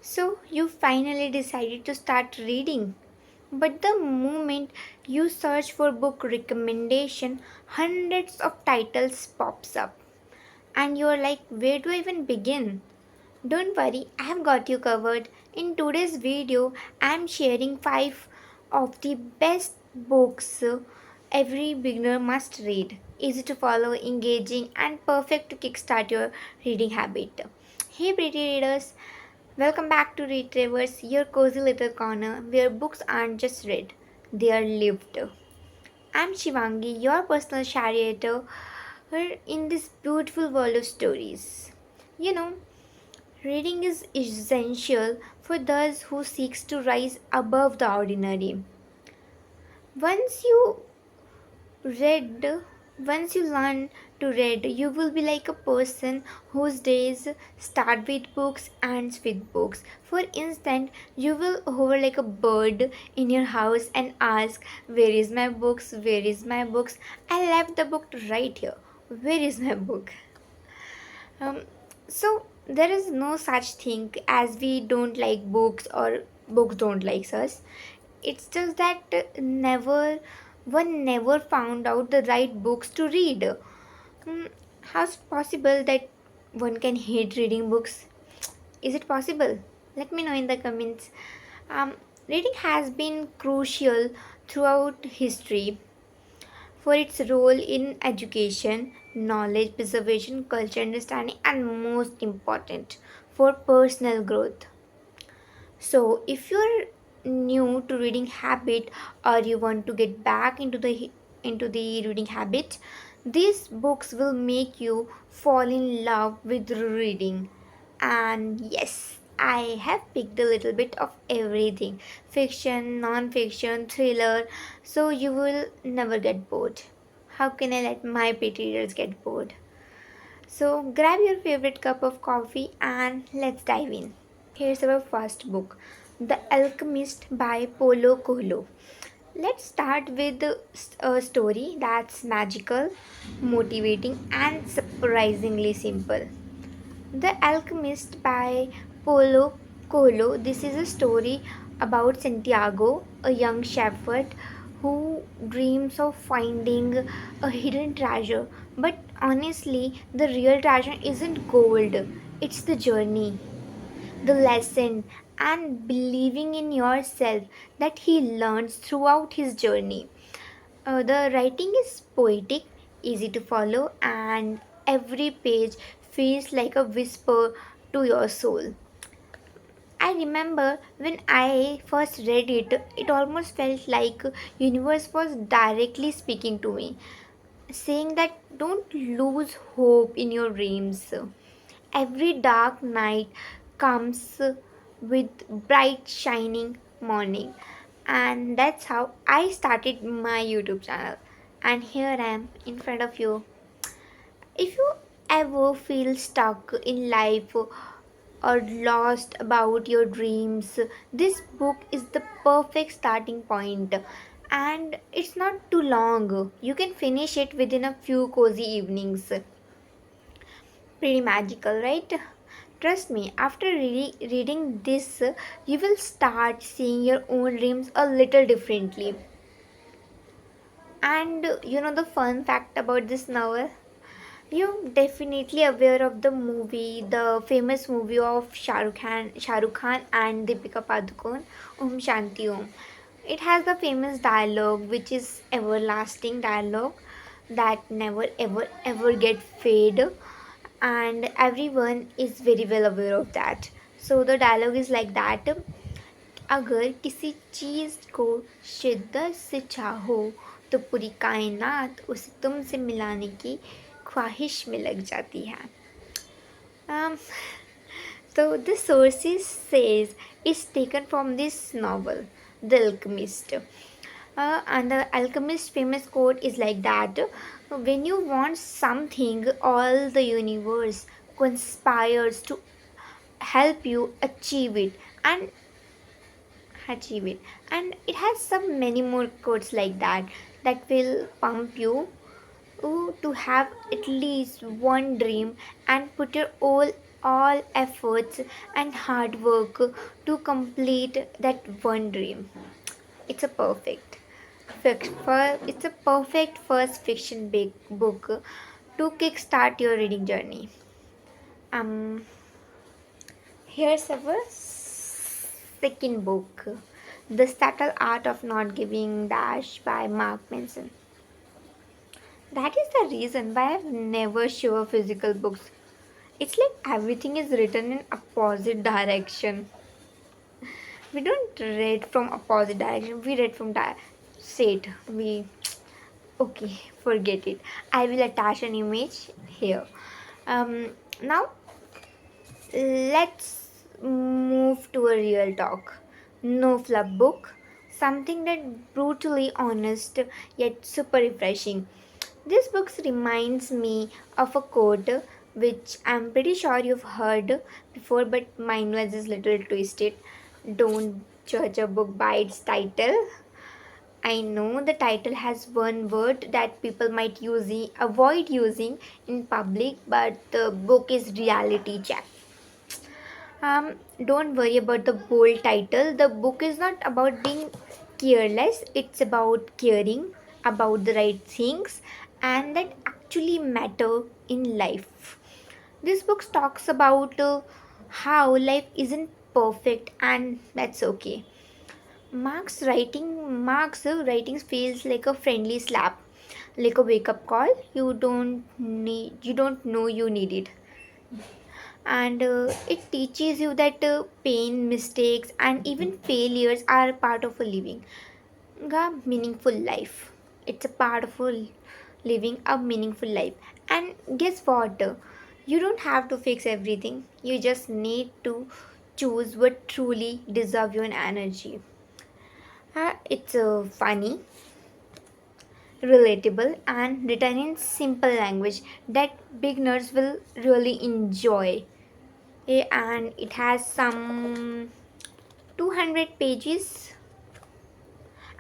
So you finally decided to start reading. But the moment you search for book recommendation, hundreds of titles pops up. And you're like, where do I even begin? Don't worry, I have got you covered. In today's video, I'm sharing 5 of the best books every beginner must read. Easy to follow, engaging, and perfect to kickstart your reading habit. Hey, pretty readers, welcome back to Retrievers, your cozy little corner where books aren't just read, they are lived. I'm Shivangi, your personal charioteer in this beautiful world of stories. You know, reading is essential for those who seeks to rise above the ordinary. Once you read, once you learn to read, you will be like a person whose days start with books, ends with books. For instance, you will hover like a bird in your house and ask, "Where is my books? Where is my books? I left the book right here. Where is my book?" Um, so there is no such thing as we don't like books or books don't like us. It's just that one never found out the right books to read. How's it possible that one can hate reading books? Is it possible? Let me know in the comments. Um, Reading has been crucial throughout history for its role in education, knowledge preservation, culture understanding, and most important, for personal growth. So, if you're new to reading habit or you want to get back into the reading habit, these books will make you fall in love with reading. And yes, I have picked a little bit of everything: fiction, non fiction, thriller, so you will never get bored. How can I let my pretty readers get bored? So, grab your favorite cup of coffee and let's dive in. Here's our first book, The Alchemist by Paulo Coelho. Let's start with a story that's magical, motivating, and surprisingly simple. The Alchemist by Paulo Coelho. This is a story about Santiago, a young shepherd who dreams of finding a hidden treasure. But honestly, the real treasure isn't gold, it's the journey, the lesson, and believing in yourself that he learns throughout his journey. The writing is poetic, easy to follow, and every page feels like a whisper to your soul. I remember when I first read it, it almost felt like universe was directly speaking to me, saying that don't lose hope in your dreams. Every dark night comes with bright shining morning. And that's how I started my YouTube channel. And here I am in front of you. If you ever feel stuck in life or lost about your dreams, this book is the perfect starting point. And it's not too long. You can finish it within a few cozy evenings. Pretty magical, right? Trust me, after reading this, you will start seeing your own dreams a little differently. And you know the fun fact about this novel? You're definitely aware of the famous movie of Shah Rukh Khan and Deepika Padukone, Om Shanti Om. It has the famous dialogue, which is everlasting dialogue that never ever ever get fade, and everyone is very well aware of that. So the dialogue is like that: अगर किसी चीज़ को शिद्दत से चाहो तो पूरी कायनात उसे तुमसे मिलाने की ख्वाहिश में लग जाती है. um, so the sources says it's taken from this novel, The Alchemist. And the Alchemist famous quote is like that: when you want something, all the universe conspires to help you and achieve it. And it has some many more quotes like that that will pump you to have at least one dream and put your all efforts and hard work to complete that one dream. It's a perfect it's a perfect first fiction big book to kickstart your reading journey. Um, Here's our second book, The Subtle Art of Not Giving Dash by Mark Manson. That is the reason why I've never shown physical books. It's like everything is written in opposite direction. We don't read from opposite direction. We read from straight. We okay. Forget it. I will attach an image here. Now let's move to a real talk. No fluff book. Something that brutally honest yet super refreshing. This book reminds me of a quote which I'm pretty sure you've heard before, but mine was just little twisted. Don't judge a book by its title. I know the title has one word that people might avoid using in public, but the book is reality check. Don't worry about the bold title. The book is not about being careless, it's about caring about the right things and that actually matter in life. This book talks about how life isn't perfect and that's okay. Mark's writings feels like a friendly slap, like a wake up call. You don't know you need it, and it teaches you that pain, mistakes, and even failures are part of a meaningful life. It's a part of living a meaningful life. And guess what? You don't have to fix everything. You just need to choose what truly deserve your energy. It's funny, relatable, and written in simple language that beginners will really enjoy. And it has some 200 pages,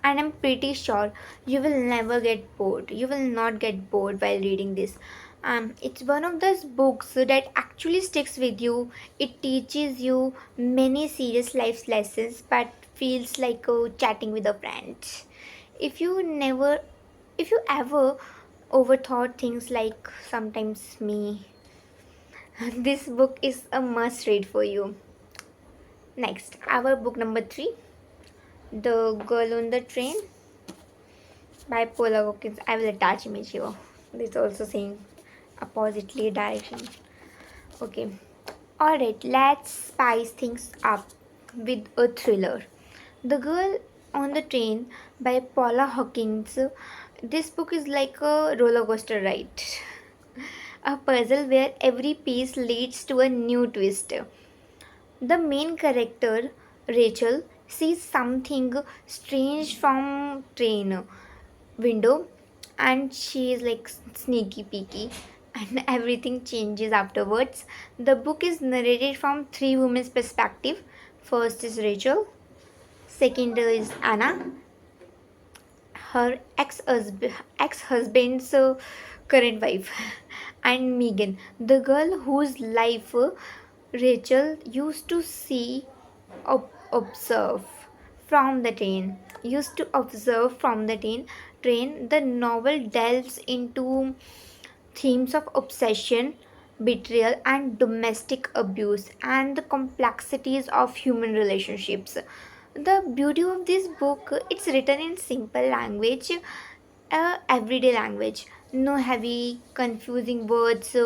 and I'm pretty sure you will never get bored. You will not get bored while reading this. It's one of those books that actually sticks with you. It teaches you many serious life lessons, but feels like chatting with a friend. If you never, if you ever overthought things like sometimes me, this book is a must read for you. Next, our book number three, The Girl on the Train by Paula Hawkins. I will attach image here. This also saying oppositely direction. Okay. Alright, let's spice things up with a thriller. The Girl on the Train by Paula Hawkins. This book is like a roller coaster ride. A puzzle where every piece leads to a new twist. The main character, Rachel, sees something strange from train window and she is like sneaky peeky and everything changes afterwards. The book is narrated from three women's perspective. First is Rachel, second is Anna, her ex-husband's current wife, and Megan, the girl whose life Rachel used to see observe from the train. The novel delves into themes of obsession, betrayal, and domestic abuse, and the complexities of human relationships. The beauty of this book, it's written in simple language, everyday language, no heavy, confusing words.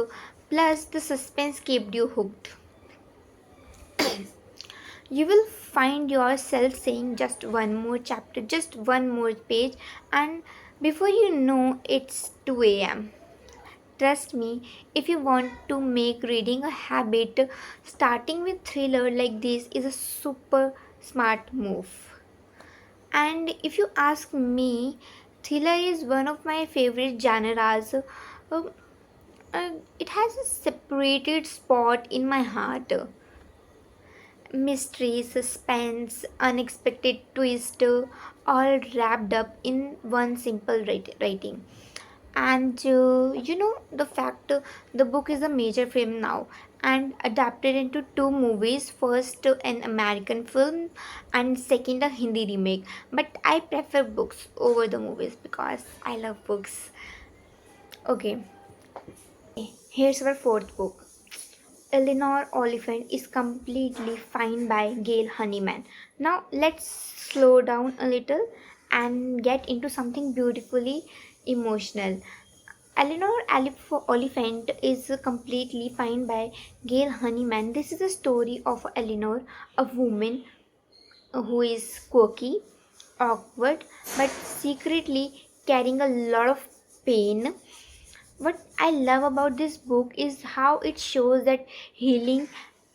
Plus, the suspense kept you hooked. You will find yourself saying just one more chapter, just one more page, and before you know it's 2 a.m. Trust me, if you want to make reading a habit, starting with thriller like this is a super smart move. And if you ask me, thriller is one of my favorite genres. It has a separated spot in my heart. Mystery, suspense, unexpected twist, all wrapped up in one simple writing. And the fact the book is a major film now, and adapted into two movies, first an American film and second a Hindi remake. But I prefer books over the movies because I love books. Okay, here's our fourth book. Elenor Oliphant is completely fine by Gail Honeyman. Now let's slow down a little and get into something beautifully emotional. Oliphant is completely fine by Gail Honeyman. This is a story of Eleanor, a woman who is quirky, awkward, but secretly carrying a lot of pain. What I love about this book is how it shows that healing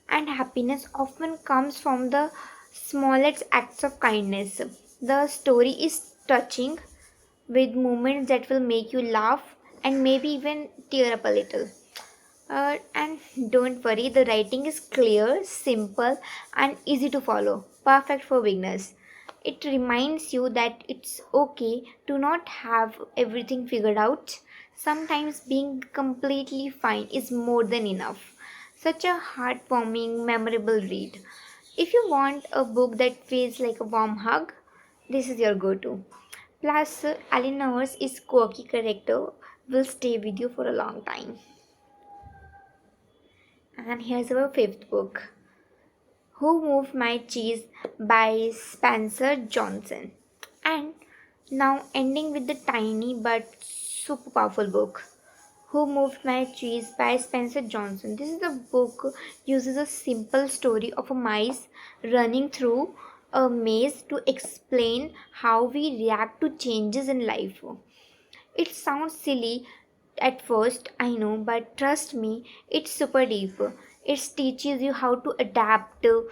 and happiness often comes from the smallest acts of kindness. The story is touching with moments that will make you laugh and maybe even tear up a little. And don't worry, the writing is clear, simple, and easy to follow. Perfect for beginners. It reminds you that it's okay to not have everything figured out. Sometimes being completely fine is more than enough. Such a heartwarming, memorable read. If you want a book that feels like a warm hug, this is your go to. Plus, Eleanor's is quirky character will stay with you for a long time. And here's our fifth book, Who Moved My Cheese by Spencer Johnson. And now ending with the tiny but super powerful book, Who Moved My Cheese by Spencer Johnson. This is a book uses a simple story of a mice running through a maze to explain how we react to changes in life. It sounds silly at first, I know, but trust me, it's super deep. It teaches you how to adapt to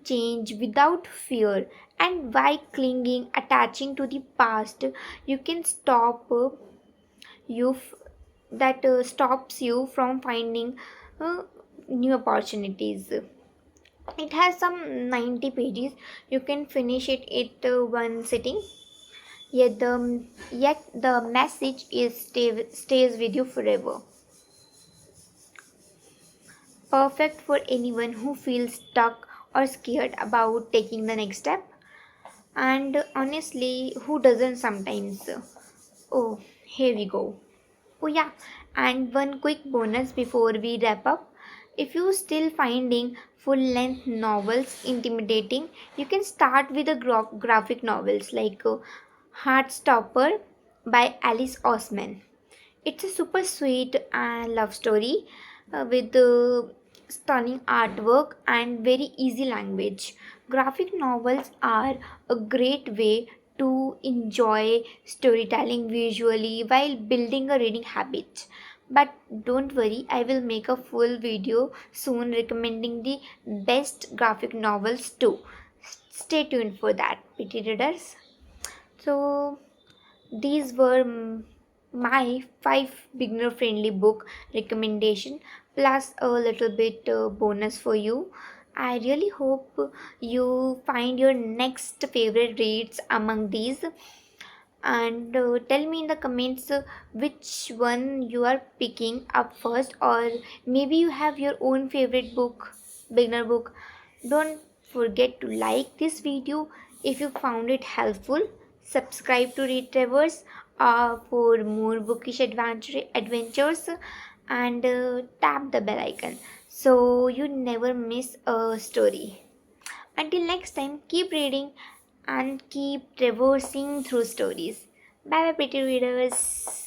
change without fear, and by clinging, attaching to the past, you can stop you f- that stops you from finding uh, new opportunities. It has some 90 pages. You can finish it at one sitting. Yet the message stays with you forever. Perfect for anyone who feels stuck or scared about taking the next step. And honestly, who doesn't sometimes? Oh, here we go. Oh, yeah, and one quick bonus before we wrap up. If you're still finding full length novels intimidating, you can start with the graphic novels like Heartstopper by Alice Osman. It's a super sweet love story with stunning artwork and very easy language. Graphic novels are a great way to enjoy storytelling visually while building a reading habit. But don't worry, I will make a full video soon recommending the best graphic novels too. Stay tuned for that, pretty readers. So, these were my five beginner friendly book recommendation plus a little bit bonus for you. I really hope you find your next favorite reads among these, and tell me in the comments which one you are picking up first, or maybe you have your own favorite book, beginner book. Don't forget to like this video if you found it helpful. Subscribe to Read Travers for more bookish adventures, and tap the bell icon so you never miss a story. Until next time, keep reading and keep traversing through stories. Bye bye, pretty readers.